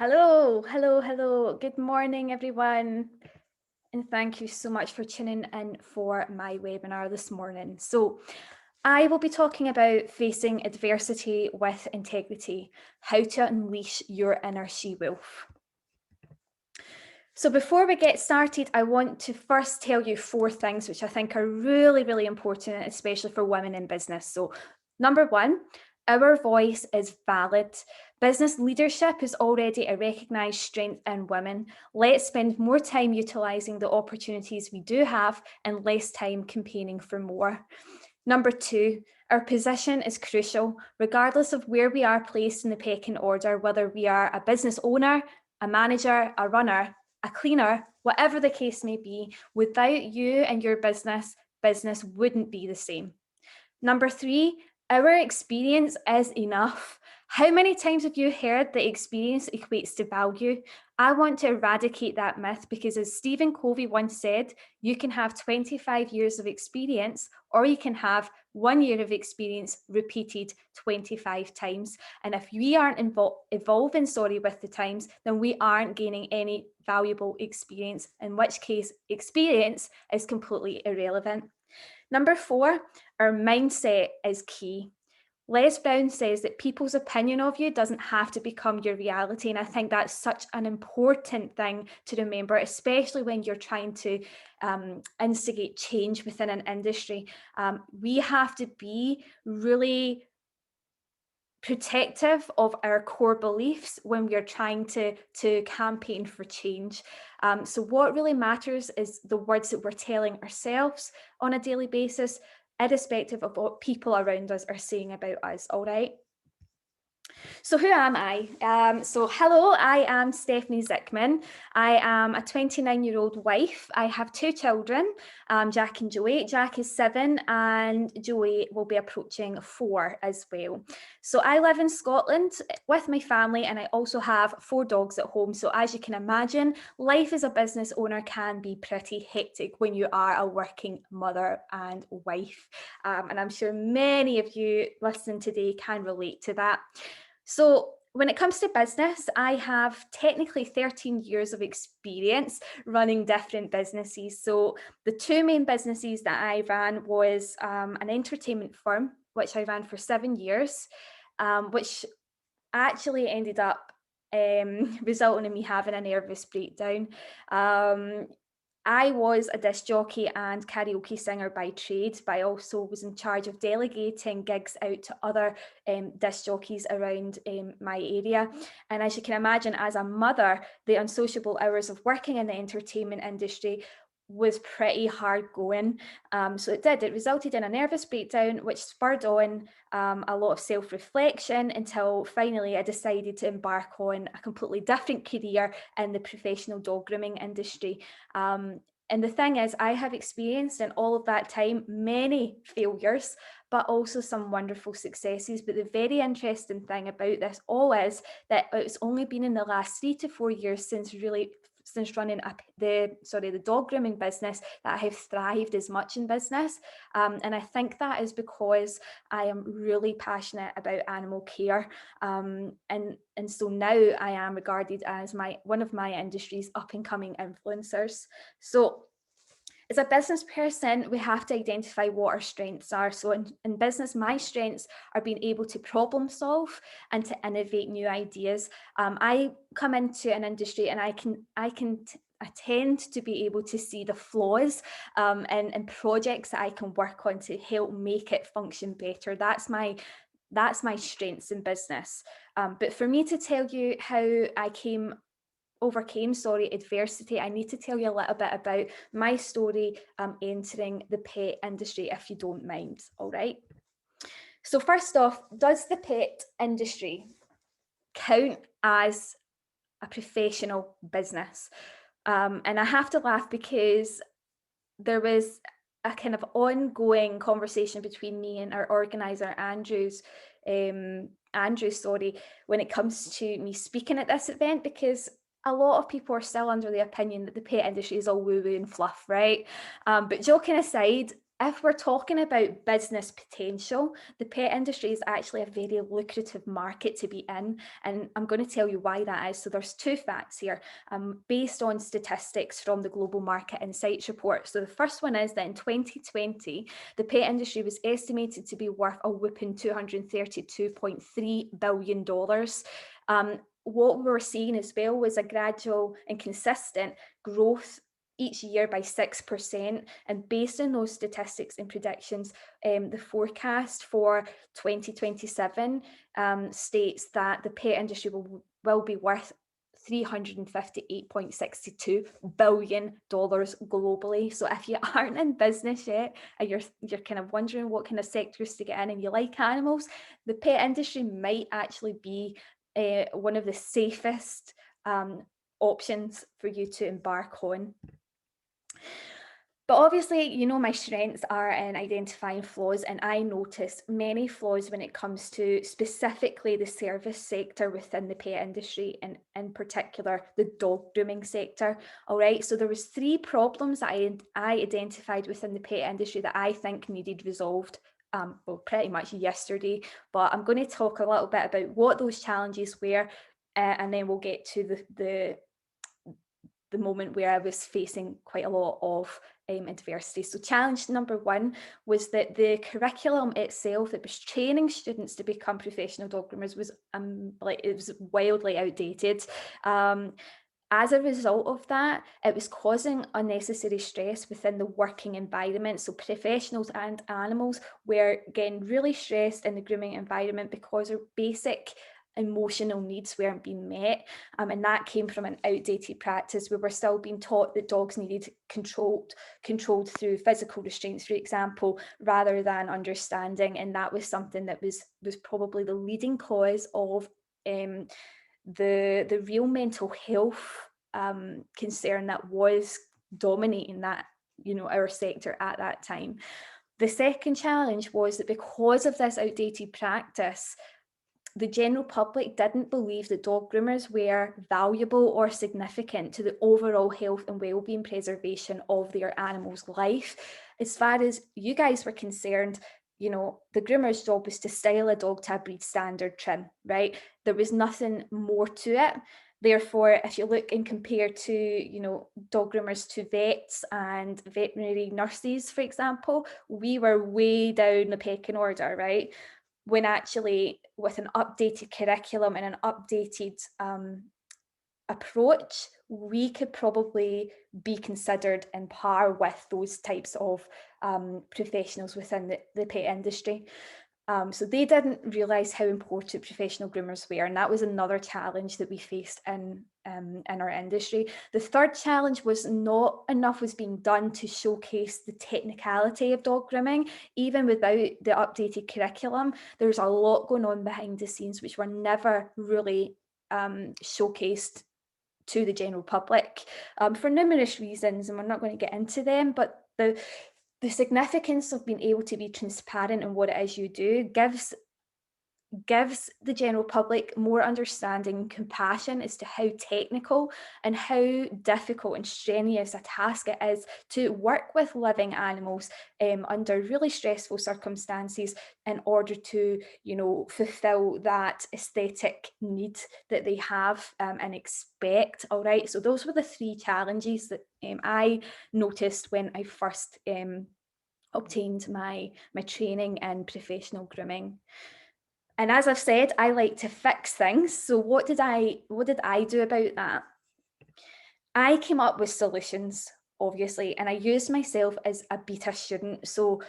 Hello. Good morning, everyone. And thank you so much for tuning in for my webinar this morning. So I will be talking about facing adversity with integrity, how to unleash your inner she-wolf. So before we get started, I want to first tell you 4 things which I think are really important, especially for women in business. So number 1, our voice is valid. Business leadership is already a recognised strength in women. Let's spend more time utilising the opportunities we do have and less time campaigning for more. Number 2, our position is crucial, regardless of where we are placed in the pecking order, whether we are a business owner, a manager, a runner, a cleaner, whatever the case may be. Without you and your business wouldn't be the same. Number 3, our experience is enough. How many times have you heard that experience equates to value? I want to eradicate that myth because, as Stephen Covey once said, you can have 25 years of experience or you can have 1 year of experience repeated 25 times. And if we aren't evolving with the times, then we aren't gaining any valuable experience, in which case experience is completely irrelevant. Number 4, our mindset is key. Les Brown says that people's opinion of you doesn't have to become your reality. And I think that's such an important thing to remember, especially when you're trying to instigate change within an industry. We have to be really protective of our core beliefs when we're trying to campaign for change. So what really matters is the words that we're telling ourselves on a daily basis, irrespective of what people around us are saying about us, all right? So who am I? Hello, I am Stephanie Zikmann. I am a 29-year-old wife. I have 2 children, Jack and Joey. Jack is 7 and Joey will be approaching 4 as well. So I live in Scotland with my family, and I also have 4 dogs at home. So as you can imagine, life as a business owner can be pretty hectic when you are a working mother and wife. And I'm sure many of you listening today can relate to that. So when it comes to business, I have technically 13 years of experience running different businesses. So the 2 main businesses that I ran was an entertainment firm, which I ran for 7 years, which actually ended up resulting in me having a nervous breakdown. I was a disc jockey and karaoke singer by trade, but I also was in charge of delegating gigs out to other disc jockeys around my area. And as you can imagine, as a mother, the unsociable hours of working in the entertainment industry was pretty hard going. So it resulted in a nervous breakdown, which spurred on a lot of self-reflection until finally I decided to embark on a completely different career in the professional dog grooming industry. And the thing is, I have experienced in all of that time many failures, but also some wonderful successes. But the very interesting thing about this all is that it's only been in the last 3 to 4 years since running the dog grooming business that I have thrived as much in business. And I think that is because I am really passionate about animal care. And so now I am regarded as one of my industry's up and coming influencers. So as a business person, we have to identify what our strengths are. So in business, my strengths are being able to problem solve and to innovate new ideas. I come into an industry and I tend to be able to see the flaws in projects that I can work on to help make it function better. That's my strengths in business. But for me to tell you how I overcame adversity, I need to tell you a little bit about my story entering the pet industry, if you don't mind. All right. So first off, does the pet industry count as a professional business? And I have to laugh because there was a kind of ongoing conversation between me and our organizer Andrew, when it comes to me speaking at this event, because a lot of people are still under the opinion that the pet industry is all woo-woo and fluff, right? But joking aside, if we're talking about business potential, the pet industry is actually a very lucrative market to be in. And I'm going to tell you why that is. So there's two facts here, based on statistics from the Global Market Insights report. So the first one is that in 2020, the pet industry was estimated to be worth a whopping $232.3 billion. What we're seeing as well was a gradual and consistent growth each year by 6%. And based on those statistics and predictions, the forecast for 2027 states that the pet industry will be worth $358.62 billion globally. So if you aren't in business yet and you're kind of wondering what kind of sectors to get in and you like animals, the pet industry might actually be one of the safest options for you to embark on. But obviously, you know, my strengths are in identifying flaws, and I notice many flaws when it comes to specifically the service sector within the pet industry, and in particular, the dog grooming sector. All right, so there was 3 problems that I identified within the pet industry that I think needed resolved. Well, pretty much yesterday, but I'm going to talk a little bit about what those challenges were, and then we'll get to the moment where I was facing quite a lot of adversity. So challenge number 1 was that the curriculum itself that was training students to become professional dog groomers was it was wildly outdated. As a result of that, it was causing unnecessary stress within the working environment. So professionals and animals were getting really stressed in the grooming environment because their basic emotional needs weren't being met. And that came from an outdated practice. We were still being taught that dogs needed controlled through physical restraints, for example, rather than understanding. And that was something that was probably the leading cause of the real mental health concern that was dominating that, you know, our sector at that time. The second challenge was that because of this outdated practice, the general public didn't believe that dog groomers were valuable or significant to the overall health and well-being preservation of their animal's life. As far as you guys were concerned, you know, the groomer's job was to style a dog to a breed standard trim, right? There was nothing more to it. Therefore, if you look and compare to, you know, dog groomers to vets and veterinary nurses, for example, we were way down the pecking order, right? When actually, with an updated curriculum and an updated approach, we could probably be considered in par with those types of professionals within the pet industry. So they didn't realise how important professional groomers were, and that was another challenge that we faced in our industry. The third challenge was not enough was being done to showcase the technicality of dog grooming. Even without the updated curriculum, there's a lot going on behind the scenes which were never really showcased to the general public for numerous reasons, and we're not going to get into them, but the significance of being able to be transparent in what it is you do gives the general public more understanding and compassion as to how technical and how difficult and strenuous a task it is to work with living animals under really stressful circumstances in order to, you know, fulfill that aesthetic need that they have and expect. All right, so those were the 3 challenges that I noticed when I first obtained my training in professional grooming. And as I've said, I like to fix things. So what did I do about that? I came up with solutions, obviously, and I used myself as a beta student. So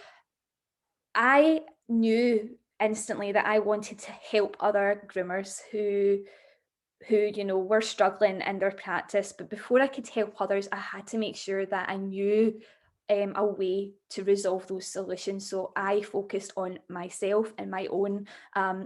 I knew instantly that I wanted to help other groomers who you know were struggling in their practice, but before I could help others, I had to make sure that I knew a way to resolve those solutions. So I focused on myself and my own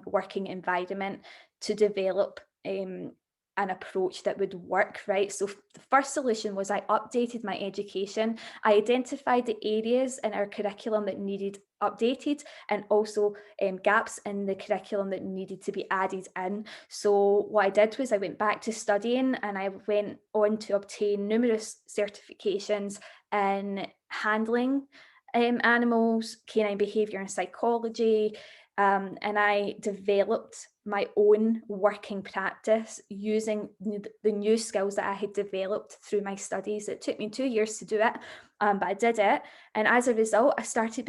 working environment to develop an approach that would work, right? So the first solution was I updated my education. I identified the areas in our curriculum that needed updated, and also gaps in the curriculum that needed to be added in. So what I did was I went back to studying, and I went on to obtain numerous certifications in handling animals, canine behaviour and psychology, and I developed my own working practice using the new skills that I had developed through my studies. It took me 2 years to do it, but I did it. And as a result, I started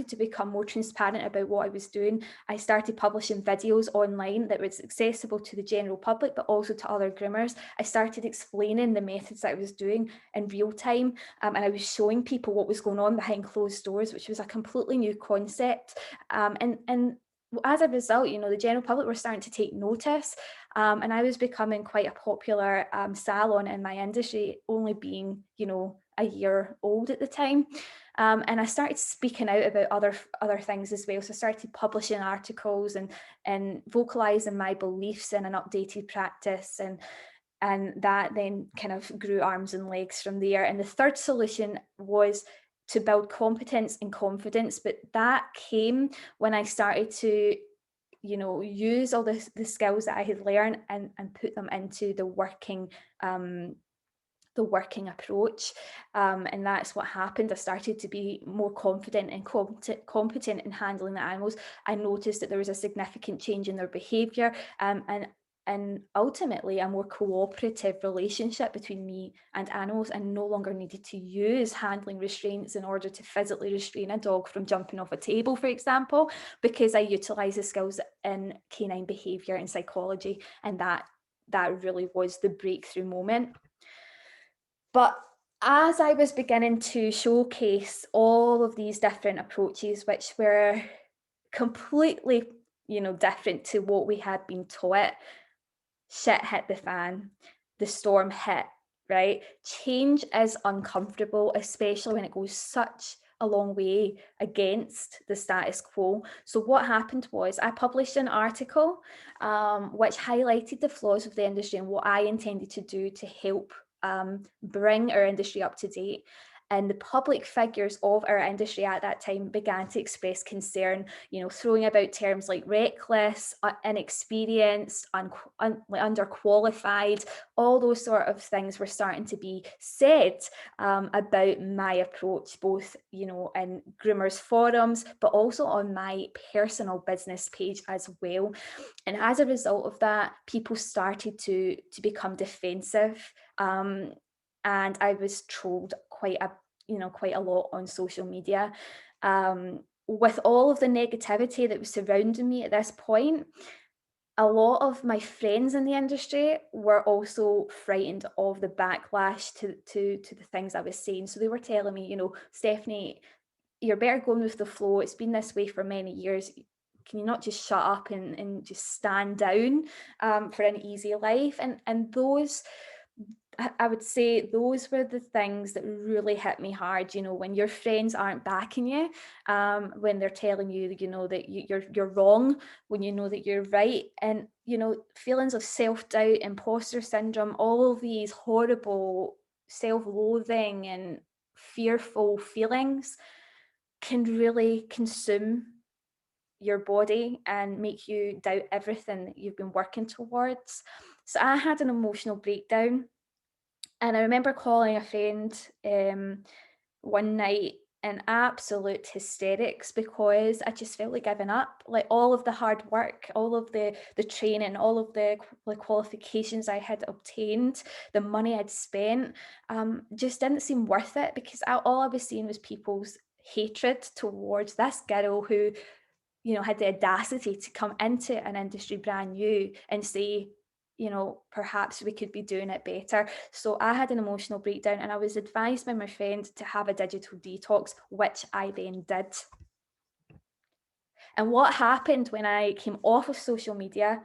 to become more transparent about what I was doing. I started publishing videos online that was accessible to the general public, but also to other groomers. I started explaining the methods that I was doing in real time, and I was showing people what was going on behind closed doors, which was a completely new concept. And as a result, the general public were starting to take notice, and I was becoming quite a popular salon in my industry, only being, a year old at the time. And I started speaking out about other things as well. So I started publishing articles and vocalizing my beliefs in an updated practice, and that then kind of grew arms and legs from there. And the third solution was to build competence and confidence, but that came when I started to use all the skills that I had learned and put them into the working approach, and that's what happened. I started to be more confident and competent in handling the animals. I noticed that there was a significant change in their behaviour, and ultimately a more cooperative relationship between me and animals. I no longer needed to use handling restraints in order to physically restrain a dog from jumping off a table, for example, because I utilised the skills in canine behaviour and psychology, and that really was the breakthrough moment. But as I was beginning to showcase all of these different approaches, which were completely, different to what we had been taught, shit hit the fan. The storm hit, right? Change is uncomfortable, especially when it goes such a long way against the status quo. So what happened was I published an article which highlighted the flaws of the industry and what I intended to do to help bring our industry up to date. And the public figures of our industry at that time began to express concern, throwing about terms like reckless, inexperienced, underqualified. All those sort of things were starting to be said about my approach, both, in groomers forums, but also on my personal business page as well. And as a result of that, people started to become defensive. And I was trolled quite a lot on social media. With all of the negativity that was surrounding me at this point, a lot of my friends in the industry were also frightened of the backlash to the things I was saying. So they were telling me, Stephanie, you're better going with the flow. It's been this way for many years. Can you not just shut up and just stand down for an easy life? And those, I would say, those were the things that really hit me hard. When your friends aren't backing you, when they're telling you, that you're wrong, when you know that you're right, and feelings of self-doubt, imposter syndrome, all of these horrible self-loathing and fearful feelings can really consume your body and make you doubt everything that you've been working towards. So I had an emotional breakdown. And I remember calling a friend one night in absolute hysterics because I just felt like giving up. Like all of the hard work, all of the training, all of the qualifications I had obtained, the money I'd spent, just didn't seem worth it, because all I was seeing was people's hatred towards this girl who, had the audacity to come into an industry brand new and say, perhaps we could be doing it better. So I had an emotional breakdown, and I was advised by my friend to have a digital detox, which I then did. And what happened when I came off of social media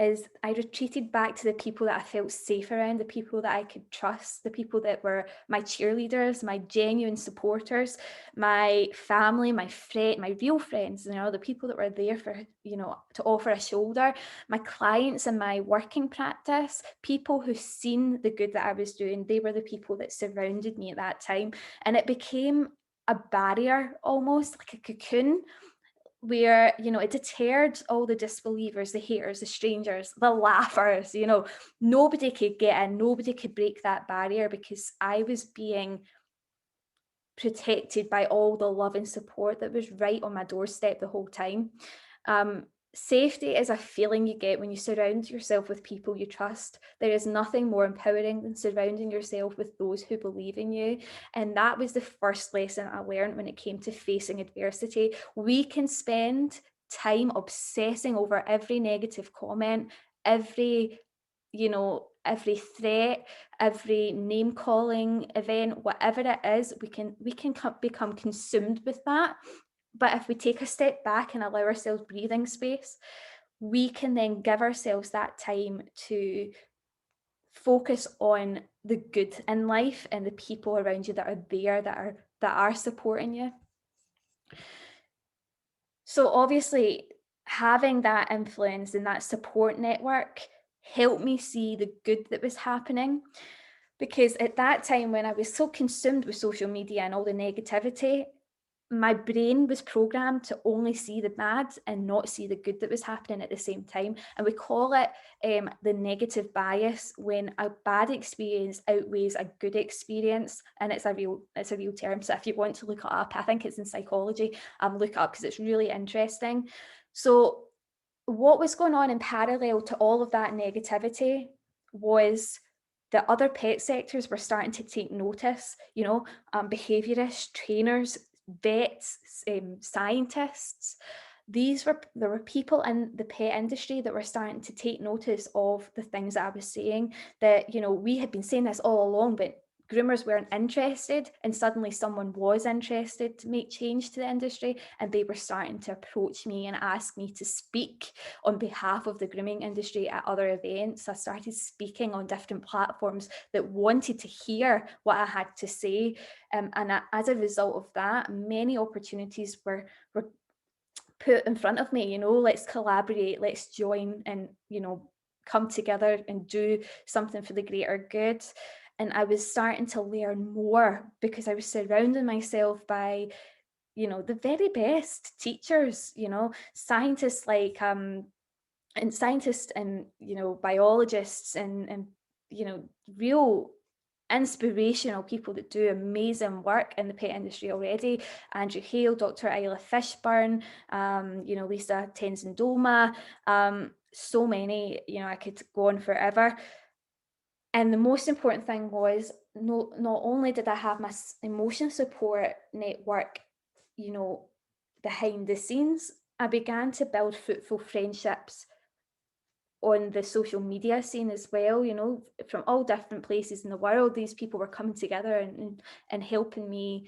is I retreated back to the people that I felt safe around, the people that I could trust, the people that were my cheerleaders, my genuine supporters, my family, my real friends, the people that were there for, to offer a shoulder, my clients in my working practice, people who seen the good that I was doing. They were the people that surrounded me at that time. And it became a barrier, almost like a cocoon, where it deterred all the disbelievers, the haters, the strangers, the laughers. Nobody could get in, nobody could break that barrier, because I was being protected by all the love and support that was right on my doorstep the whole time. Safety is a feeling you get when you surround yourself with people you trust. There is nothing more empowering than surrounding yourself with those who believe in you. And that was the first lesson I learned when it came to facing adversity. We can spend time obsessing over every negative comment, every every threat, every name calling event, whatever it is, we can become consumed with that. But if we take a step back and allow ourselves breathing space, we can then give ourselves that time to focus on the good in life and the people around you that are there, that are supporting you. So obviously, having that influence and that support network helped me see the good that was happening. Because at that time, when I was so consumed with social media and all the negativity, my brain was programmed to only see the bad and not see the good that was happening at the same time. And we call it the negative bias, when a bad experience outweighs a good experience. And it's a real term. So if you want to look it up, I think it's in psychology, look it up because it's really interesting. So what was going on in parallel to all of that negativity was the other pet sectors were starting to take notice. Behaviorists, trainers, vets, scientists. There were people in the pet industry that were starting to take notice of the things that I was saying, that, we had been saying this all along, but groomers weren't interested, and suddenly someone was interested to make change to the industry, and they were starting to approach me and ask me to speak on behalf of the grooming industry at other events. I started speaking on different platforms that wanted to hear what I had to say, as a result of that, many opportunities were put in front of me. Let's collaborate, let's join, and come together and do something for the greater good. And I was starting to learn more because I was surrounding myself by the very best teachers, scientists and biologists and real inspirational people that do amazing work in the pet industry already. Andrew Hale, Dr. Isla Fishburne, Lisa Tenzin-Dolma, so many, I could go on forever. And the most important thing was, not only did I have my emotional support network, behind the scenes, I began to build fruitful friendships on the social media scene as well, from all different places in the world. These people were coming together and helping me,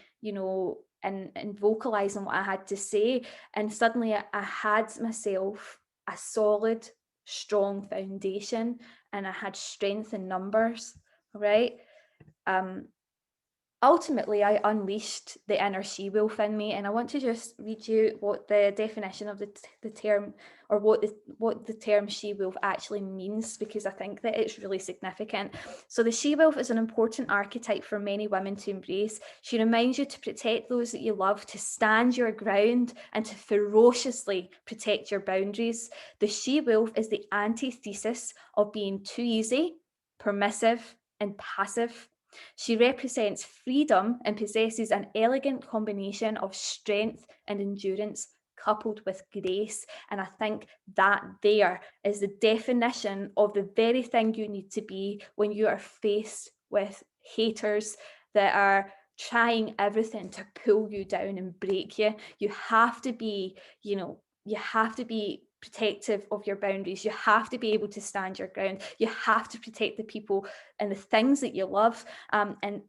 and vocalizing what I had to say. And suddenly I had myself a solid, strong foundation, and I had strength in numbers, right? Ultimately, I unleashed the inner she-wolf in me, and I want to just read you what the definition of the term, or what the term she-wolf actually means, because I think that it's really significant. So the she-wolf is an important archetype for many women to embrace. She reminds you to protect those that you love, to stand your ground, and to ferociously protect your boundaries. The she-wolf is the antithesis of being too easy, permissive, and passive. She represents freedom and possesses an elegant combination of strength and endurance coupled with grace. And I think that there is the definition of the very thing you need to be when you are faced with haters that are trying everything to pull you down and break you. You have to be, protective of your boundaries. You have to be able to stand your ground. You have to protect the people and the things that you love, and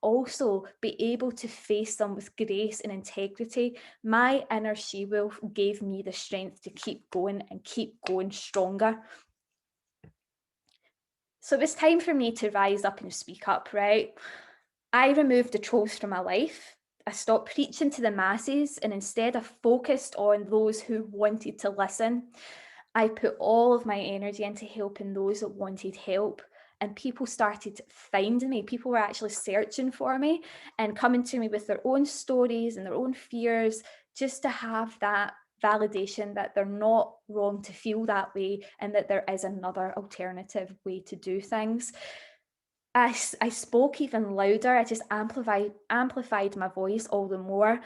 also be able to face them with grace and integrity. My inner she-wolf gave me the strength to keep going and keep going stronger. So it was time for me to rise up and speak up, right? I removed the trolls from my life. I stopped preaching to the masses, and instead I focused on those who wanted to listen. I put all of my energy into helping those that wanted help, and people started finding me. People were actually searching for me and coming to me with their own stories and their own fears, just to have that validation that they're not wrong to feel that way, and that there is another alternative way to do things. I spoke even louder. I just amplified my voice all the more.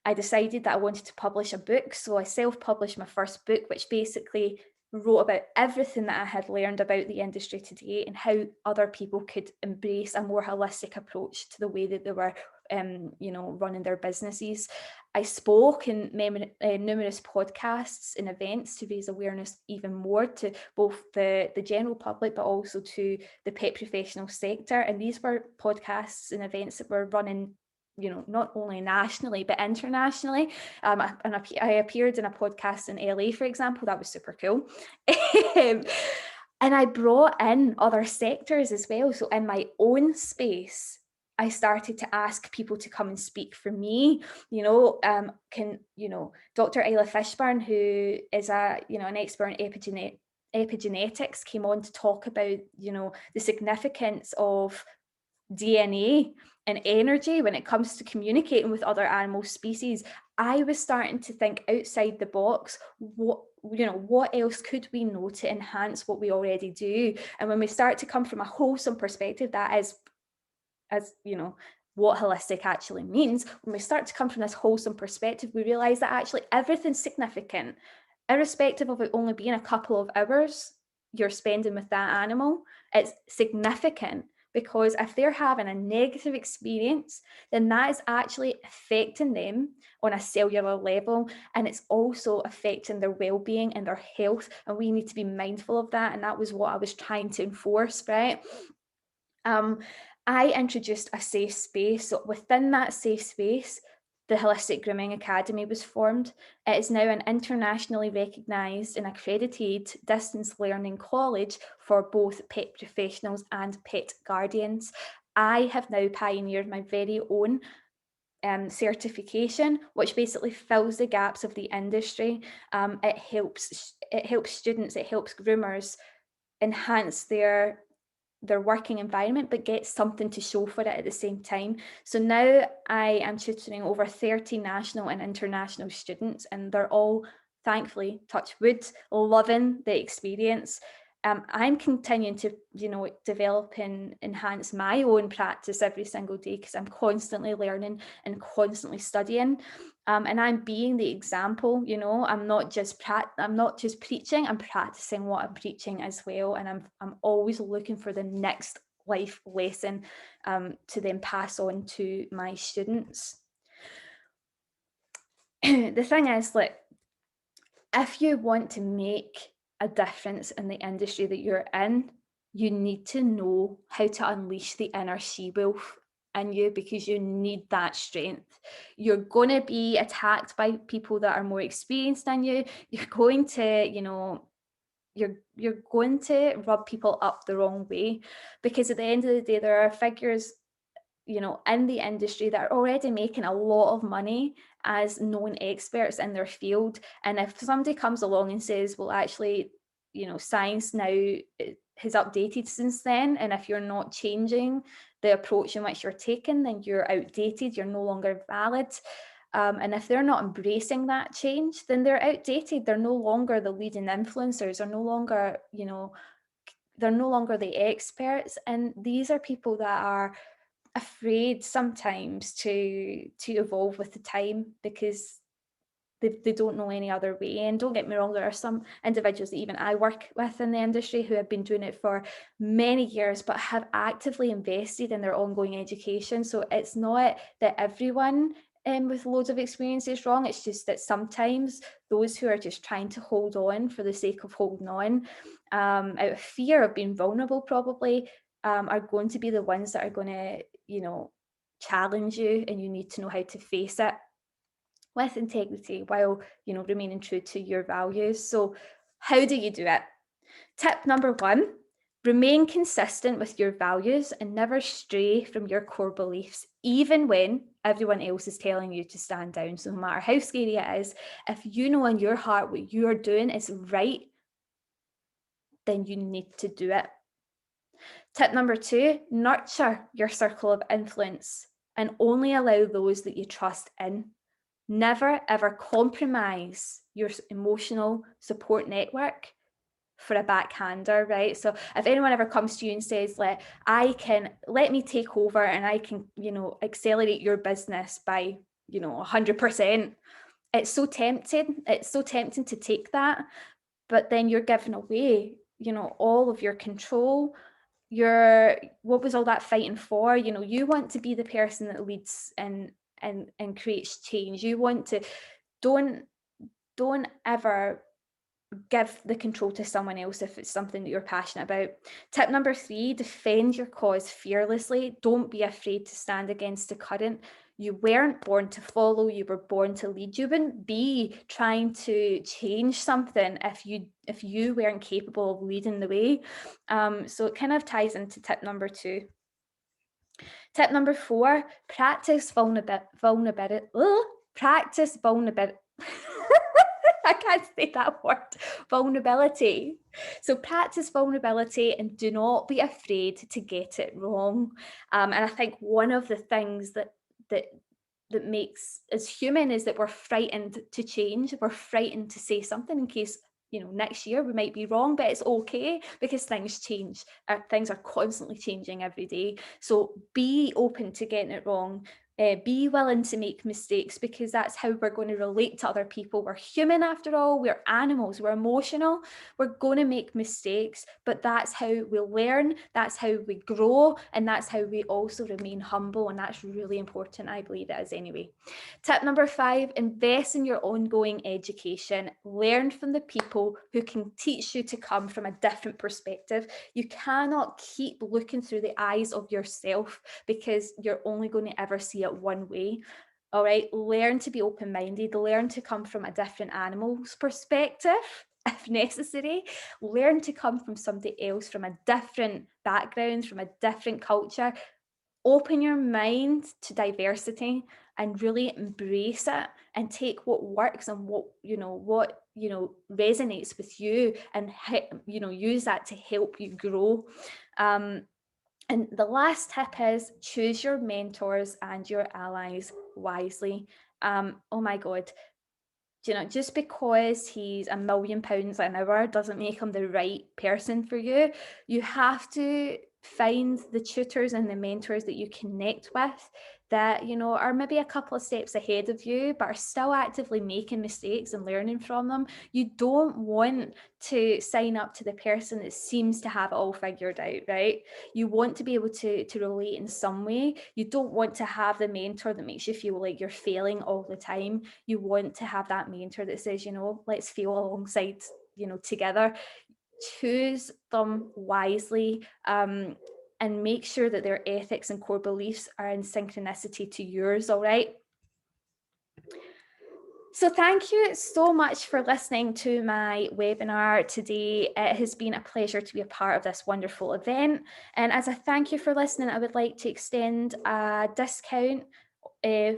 I decided that I wanted to publish a book, so I self-published my first book, which basically wrote about everything that I had learned about the industry today and how other people could embrace a more holistic approach to the way that they were, running their businesses. I spoke in numerous podcasts and events to raise awareness even more to both the general public, but also to the pet professional sector. And these were podcasts and events that were running, not only nationally, but internationally. I appeared in a podcast in LA, for example. That was super cool. And I brought in other sectors as well. So in my own space, I started to ask people to come and speak for me. Dr. Isla Fishburne, who is an expert in epigenetics, came on to talk about, the significance of DNA and energy when it comes to communicating with other animal species. I was starting to think outside the box. What else could we know to enhance what we already do? And when we start to come from a wholesome perspective, that is, as what holistic actually means, when we start to come from this wholesome perspective, we realize that actually everything's significant, irrespective of it only being a couple of hours you're spending with that animal. It's significant, because if they're having a negative experience, then that is actually affecting them on a cellular level, and it's also affecting their well-being and their health, and we need to be mindful of that. And that was what I was trying to enforce, right? I introduced a safe space. So within that safe space, the Holistic Grooming Academy was formed. It is now an internationally recognised and accredited distance learning college for both pet professionals and pet guardians. I have now pioneered my very own certification, which basically fills the gaps of the industry. It helps students, it helps groomers enhance their working environment, but get something to show for it at the same time. So now I am tutoring over 30 national and international students, and they're all, thankfully, touch wood, loving the experience. I'm continuing to, develop and enhance my own practice every single day, because I'm constantly learning and constantly studying. And I'm being the example. I'm not just preaching, I'm practicing what I'm preaching as well. And I'm always looking for the next life lesson to then pass on to my students. The thing is, if you want to make a difference in the industry that you're in, you need to know how to unleash the inner she-wolf in you, because you need that strength. You're going to be attacked by people that are more experienced than you. You're going to, you're going to rub people up the wrong way, because at the end of the day, there are figures in the industry that are already making a lot of money as known experts in their field. And if somebody comes along and says, well, actually, science now has updated since then, and if you're not changing the approach in which you're taking, then you're outdated, you're no longer valid. And if they're not embracing that change, then they're outdated. They're no longer the leading influencers, they're no longer, they're no longer the experts. And these are people that are afraid sometimes to evolve with the time, because they don't know any other way. And don't get me wrong, there are some individuals that even I work with in the industry who have been doing it for many years, but have actively invested in their ongoing education. So it's not that everyone with loads of experience is wrong. It's just that sometimes those who are just trying to hold on for the sake of holding on, out of fear of being vulnerable, probably, are going to be the ones that are going to, challenge you, and you need to know how to face it with integrity while, remaining true to your values. So how do you do it? Tip number 1, remain consistent with your values and never stray from your core beliefs, even when everyone else is telling you to stand down. So no matter how scary it is, if you know in your heart what you are doing is right, then you need to do it. Tip number 2, nurture your circle of influence and only allow those that you trust in. Never ever compromise your emotional support network for a backhander, right? So if anyone ever comes to you and says, let me take over and I can, accelerate your business by, 100%, it's so tempting. It's so tempting to take that, but then you're giving away, all of your control. What was all that fighting for? You want to be the person that leads and creates change. You want to, don't ever give the control to someone else if it's something that you're passionate about. Tip number 3, defend your cause fearlessly. Don't be afraid to stand against the current. You weren't born to follow, you were born to lead. You wouldn't be trying to change something if you weren't capable of leading the way. So it kind of ties into tip number 2. Tip number 4, practice vulnerability. Practice vulnerability. I can't say that word. Vulnerability. So practice vulnerability and do not be afraid to get it wrong. And I think one of the things that makes us human is that we're frightened to change. We're frightened to say something in case, next year we might be wrong, but it's okay because things change. Things are constantly changing every day. So be open to getting it wrong. Be willing to make mistakes, because that's how we're going to relate to other people. We're human after all. We're animals. We're emotional. We're going to make mistakes, but that's how we learn. That's how we grow. And that's how we also remain humble. And that's really important. I believe it is anyway. Tip number 5, invest in your ongoing education. Learn from the people who can teach you to come from a different perspective. You cannot keep looking through the eyes of yourself, because you're only going to ever see it one way. All right, learn to be open-minded, learn to come from a different animal's perspective if necessary, learn to come from somebody else, from a different background, from a different culture. Open your mind to diversity and really embrace it, and take what works and what resonates with you, and use that to help you grow. And the last tip is choose your mentors and your allies wisely. Oh my God. Just because he's £1 million an hour doesn't make him the right person for you. You have to find the tutors and the mentors that you connect with that, are maybe a couple of steps ahead of you, but are still actively making mistakes and learning from them. You don't want to sign up to the person that seems to have it all figured out, right? You want to be able to relate in some way. You don't want to have the mentor that makes you feel like you're failing all the time. You want to have that mentor that says, let's fail alongside, together. Choose them wisely, and make sure that their ethics and core beliefs are in synchronicity to yours, all right? So thank you so much for listening to my webinar today. It has been a pleasure to be a part of this wonderful event. And as a thank you for listening, I would like to extend a discount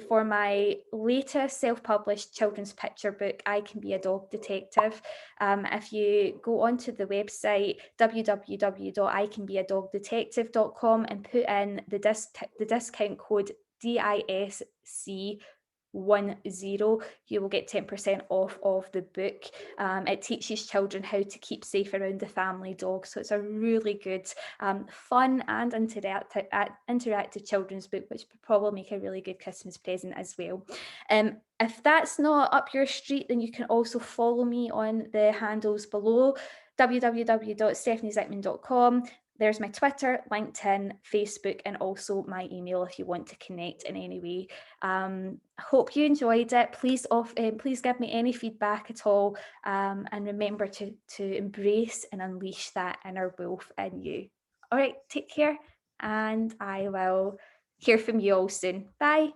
for my latest self-published children's picture book, I Can Be a Dog Detective. If you go onto the website www.icanbeadogdetective.com and put in the discount code DISC10, you will get 10% off of the book. It teaches children how to keep safe around the family dog. So it's a really good, fun and interactive children's book, which would probably make a really good Christmas present as well. If that's not up your street, then you can also follow me on the handles below, www.stephaniezikmann.com. There's my Twitter, LinkedIn, Facebook, and also my email if you want to connect in any way. Hope you enjoyed it. Please give me any feedback at all, and remember to embrace and unleash that inner wolf in you. All right, take care, and I will hear from you all soon. Bye.